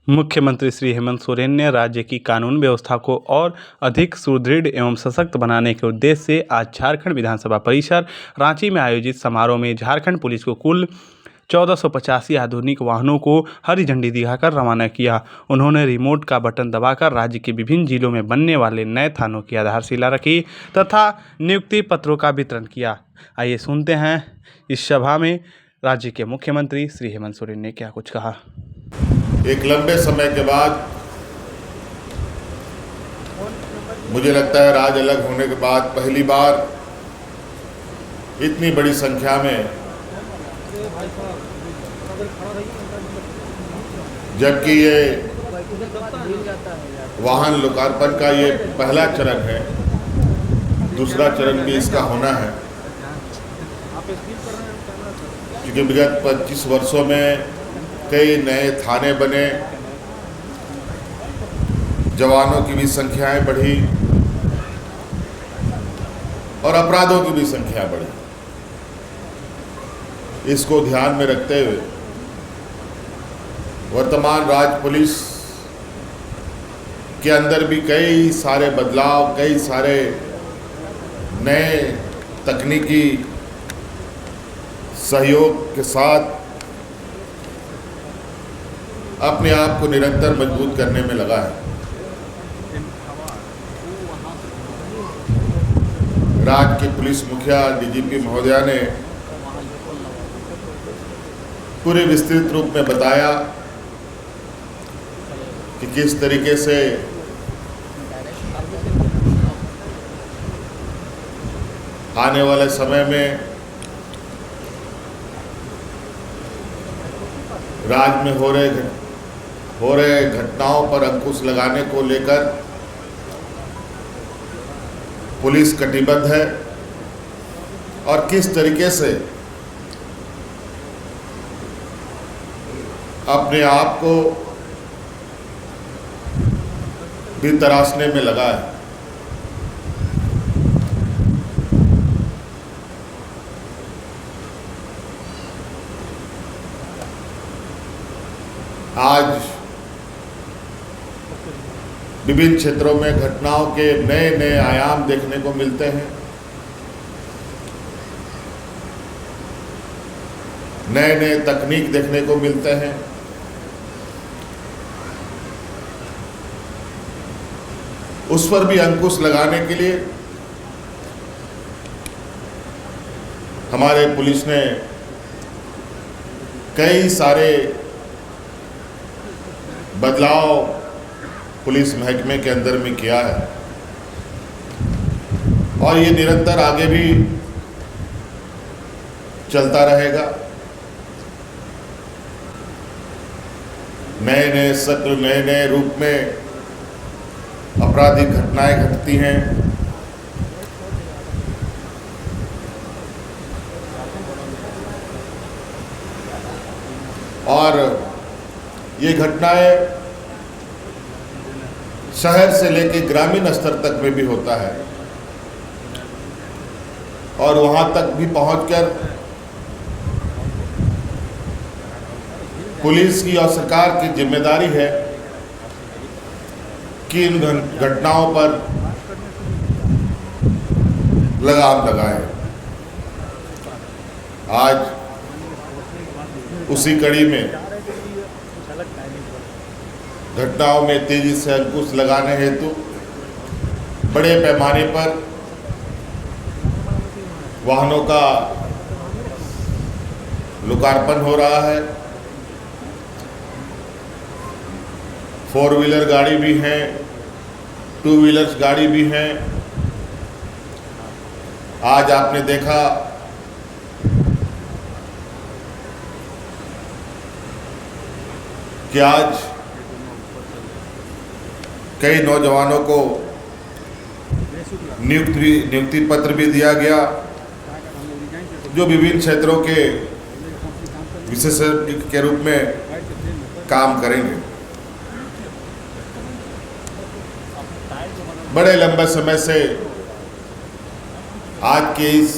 मुख्यमंत्री श्री हेमंत सोरेन ने राज्य की कानून व्यवस्था को और अधिक सुदृढ़ एवं सशक्त बनाने के उद्देश्य से आज झारखंड विधानसभा परिसर रांची में आयोजित समारोह में झारखंड पुलिस को कुल 1485 आधुनिक वाहनों को हरी झंडी दिखाकर रवाना किया। उन्होंने रिमोट का बटन दबाकर राज्य के विभिन्न जिलों में बनने वाले नए थानों की आधारशिला रखी तथा नियुक्ति पत्रों का वितरण किया। आइए सुनते हैं इस सभा में राज्य के मुख्यमंत्री श्री हेमंत सोरेन ने क्या कुछ कहा। एक लंबे समय के बाद मुझे लगता है राज्य अलग होने के बाद पहली बार इतनी बड़ी संख्या में, जबकि ये वाहन लोकार्पण का ये पहला चरण है, दूसरा चरण भी इसका होना है, क्योंकि विगत 25 वर्षों में कई नए थाने बने, जवानों की भी संख्याएं बढ़ी और अपराधों की भी संख्या बढ़ी। इसको ध्यान में रखते हुए वर्तमान राज्य पुलिस के अंदर भी कई सारे बदलाव, कई सारे नए तकनीकी सहयोग के साथ अपने आप को निरंतर मजबूत करने में लगा है। राज्य के पुलिस मुखिया डीजीपी महोदया ने पूरे विस्तृत रूप में बताया कि किस तरीके से आने वाले समय में राज्य में हो रहे घटनाओं पर अंकुश लगाने को लेकर पुलिस कटिबद्ध है और किस तरीके से अपने आप को भी तराशने में लगा है। आज विभिन्न क्षेत्रों में घटनाओं के नए नए आयाम देखने को मिलते हैं, नए नए तकनीक देखने को मिलते हैं। उस पर भी अंकुश लगाने के लिए हमारे पुलिस ने कई सारे बदलाव पुलिस महकमे के अंदर में किया है और ये निरंतर आगे भी चलता रहेगा। नए नए शक्ल, नए नए रूप में आपराधिक घटनाएं घटती हैं और ये घटनाएं शहर से लेकर ग्रामीण स्तर तक में भी होता है और वहां तक भी पहुंचकर पुलिस की और सरकार की जिम्मेदारी है कि इन घटनाओं पर लगाम लगाएं। आज उसी कड़ी में घटनाओं में तेजी से अंकुश लगाने हेतु बड़े पैमाने पर वाहनों का लोकार्पण हो रहा है। 4 व्हीलर गाड़ी भी हैं, 2 व्हीलर्स गाड़ी भी हैं। आज आपने देखा कि आज कई नौजवानों को नियुक्ति पत्र भी दिया गया जो विभिन्न क्षेत्रों के विशेषज्ञ के रूप में काम करेंगे। बड़े लंबे समय से आज के इस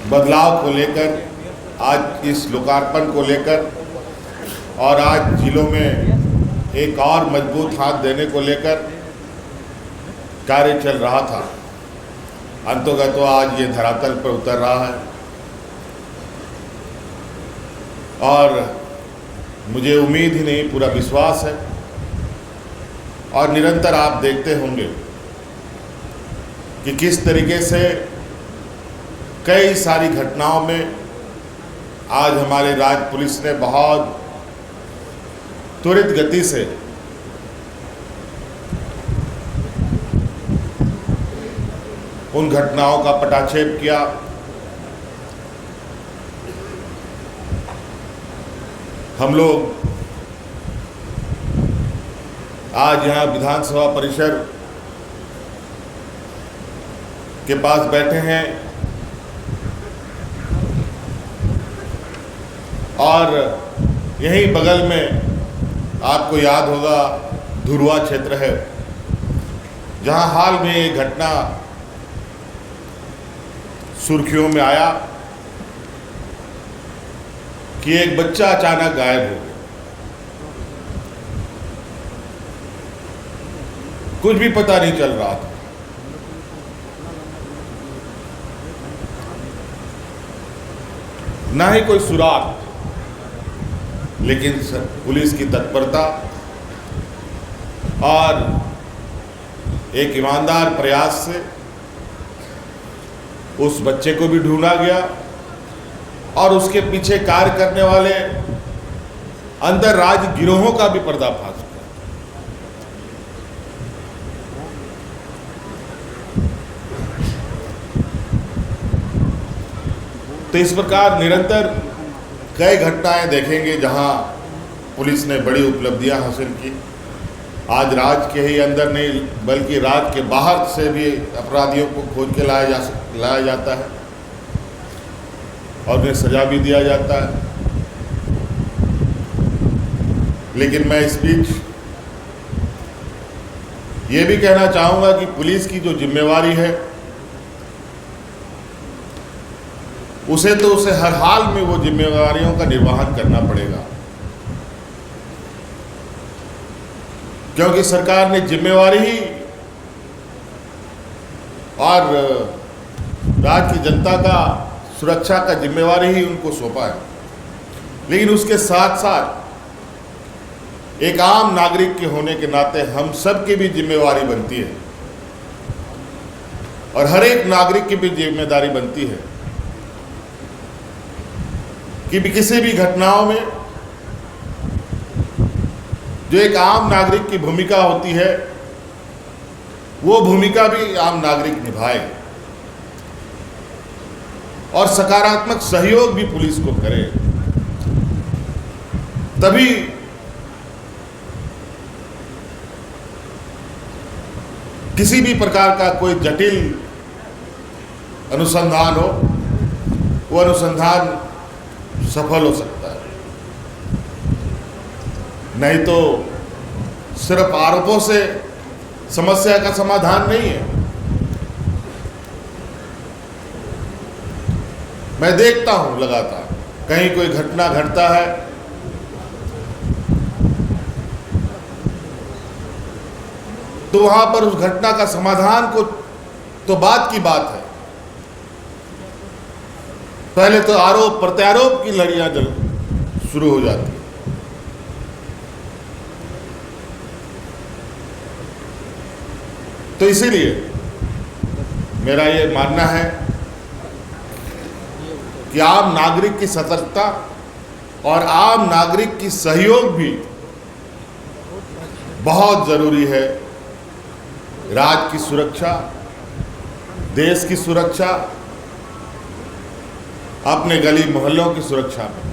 बदलाव को लेकर, आज इस लोकार्पण को लेकर और आज जिलों में एक और मजबूत हाथ देने को लेकर कार्य चल रहा था, अंततः तो आज ये धरातल पर उतर रहा है। और मुझे उम्मीद ही नहीं, पूरा विश्वास है, और निरंतर आप देखते होंगे कि किस तरीके से कई सारी घटनाओं में आज हमारे राज्य पुलिस ने बहुत त्वरित गति से उन घटनाओं का पटाक्षेप किया। हम लोग आज यहाँ विधानसभा परिसर के पास बैठे हैं और यहीं बगल में आपको याद होगा धुरवा क्षेत्र है, जहां हाल में एक घटना सुर्खियों में आया कि एक बच्चा अचानक गायब हो गया। कुछ भी पता नहीं चल रहा था। ना ही कोई सुराग, लेकिन पुलिस की तत्परता और एक ईमानदार प्रयास से उस बच्चे को भी ढूंढा गया और उसके पीछे कार्य करने वाले अंतर्राज्य गिरोहों का भी पर्दाफाश हुआ। तो इस प्रकार निरंतर कई घटनाएं देखेंगे जहां पुलिस ने बड़ी उपलब्धियां हासिल की। आज राज्य के ही अंदर नहीं बल्कि राज्य के बाहर से भी अपराधियों को खोज के लाया जाता है और उन्हें सजा भी दिया जाता है। लेकिन मैं इस बीच ये भी कहना चाहूँगा कि पुलिस की जो जिम्मेवारी है उसे हर हाल में वो जिम्मेवारियों का निर्वहन करना पड़ेगा, क्योंकि सरकार ने जिम्मेवारी ही और राज्य की जनता का सुरक्षा का जिम्मेवारी ही उनको सौंपा है। लेकिन उसके साथ साथ एक आम नागरिक के होने के नाते हम सब की भी जिम्मेवारी बनती है और हर एक नागरिक की भी जिम्मेदारी बनती है कि किसी भी घटनाओं में जो एक आम नागरिक की भूमिका होती है वो भूमिका भी आम नागरिक निभाए और सकारात्मक सहयोग भी पुलिस को करे। तभी किसी भी प्रकार का कोई जटिल अनुसंधान हो वो अनुसंधान सफल हो सकता है। नहीं तो सिर्फ आरोपों से समस्या का समाधान नहीं है। मैं देखता हूं लगातार कहीं कोई घटना घटता है तो वहां पर उस घटना का समाधान को तो बात की बात है, पहले तो आरोप प्रत्यारोप की लड़ियां शुरू हो जाती है। तो इसीलिए मेरा ये मानना है कि आम नागरिक की सतर्कता और आम नागरिक की सहयोग भी बहुत जरूरी है। राज्य की सुरक्षा, देश की सुरक्षा, अपने गली मोहल्लों की सुरक्षा में।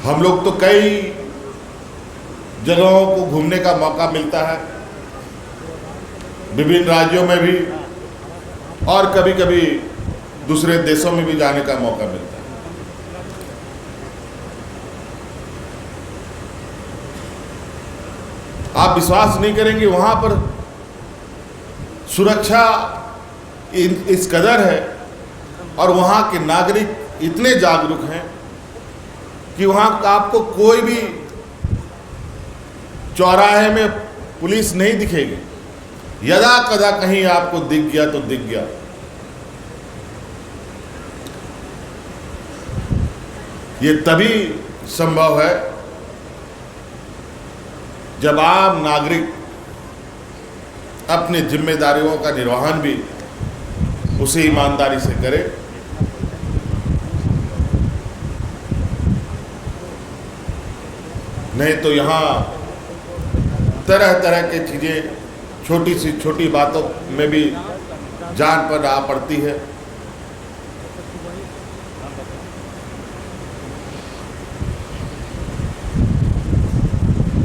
हम लोग तो कई जगहों को घूमने का मौका मिलता है, विभिन्न राज्यों में भी और कभी कभी दूसरे देशों में भी जाने का मौका मिलता है। आप विश्वास नहीं करेंगे, वहां पर सुरक्षा इस कदर है और वहाँ के नागरिक इतने जागरूक हैं कि वहाँ आपको कोई भी चौराहे में पुलिस नहीं दिखेगी। यदा कदा कहीं आपको दिख गया तो दिख गया। ये तभी संभव है जब आम नागरिक अपनी जिम्मेदारियों का निर्वहन भी उसी ईमानदारी से करे। नहीं तो यहाँ तरह तरह की चीज़ें छोटी सी छोटी बातों में भी जान पर आ पड़ती है।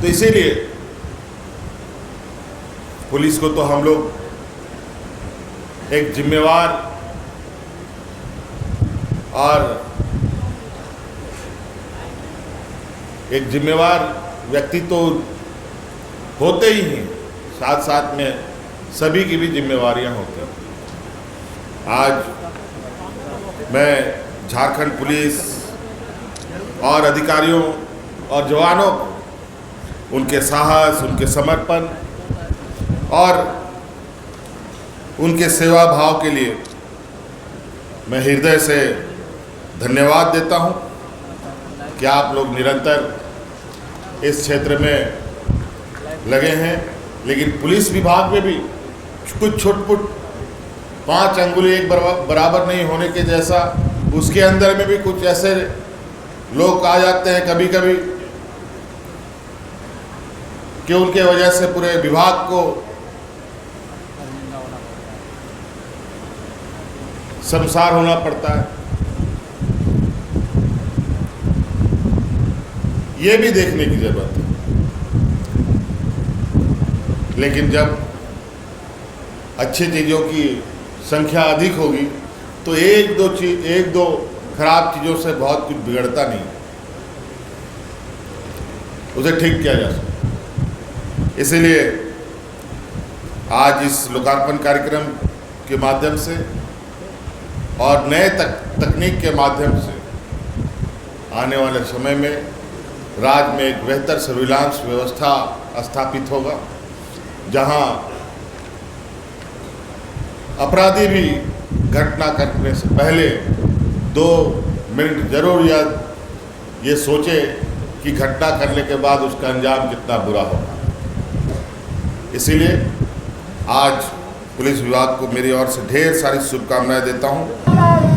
तो इसीलिए पुलिस को तो हम लोग एक जिम्मेवार व्यक्ति तो होते ही हैं, साथ साथ में सभी की भी जिम्मेवारियां होती हैं। आज मैं झारखंड पुलिस और अधिकारियों और जवानों को उनके साहस, उनके समर्पण और उनके सेवा भाव के लिए मैं हृदय से धन्यवाद देता हूं कि आप लोग निरंतर इस क्षेत्र में लगे हैं। लेकिन पुलिस विभाग में भी कुछ छुटपुट 5 अंगुली एक बराबर नहीं होने के जैसा, उसके अंदर में भी कुछ ऐसे लोग आ जाते हैं कभी कभी कि उनके वजह से पूरे विभाग को शर्मसार होना पड़ता है। ये भी देखने की जरूरत है। लेकिन जब अच्छी चीज़ों की संख्या अधिक होगी तो एक दो खराब चीज़ों से बहुत कुछ बिगड़ता नहीं, उसे ठीक किया जा सकता। इसीलिए आज इस लोकार्पण कार्यक्रम के माध्यम से और नए तकनीक के माध्यम से आने वाले समय में राज्य में एक बेहतर सर्विलांस व्यवस्था स्थापित होगा, जहां अपराधी भी घटना करने से पहले 2 मिनट जरूर ये सोचे कि घटना करने के बाद उसका अंजाम कितना बुरा होगा। इसीलिए आज पुलिस विभाग को मेरी ओर से ढेर सारी शुभकामनाएं देता हूं।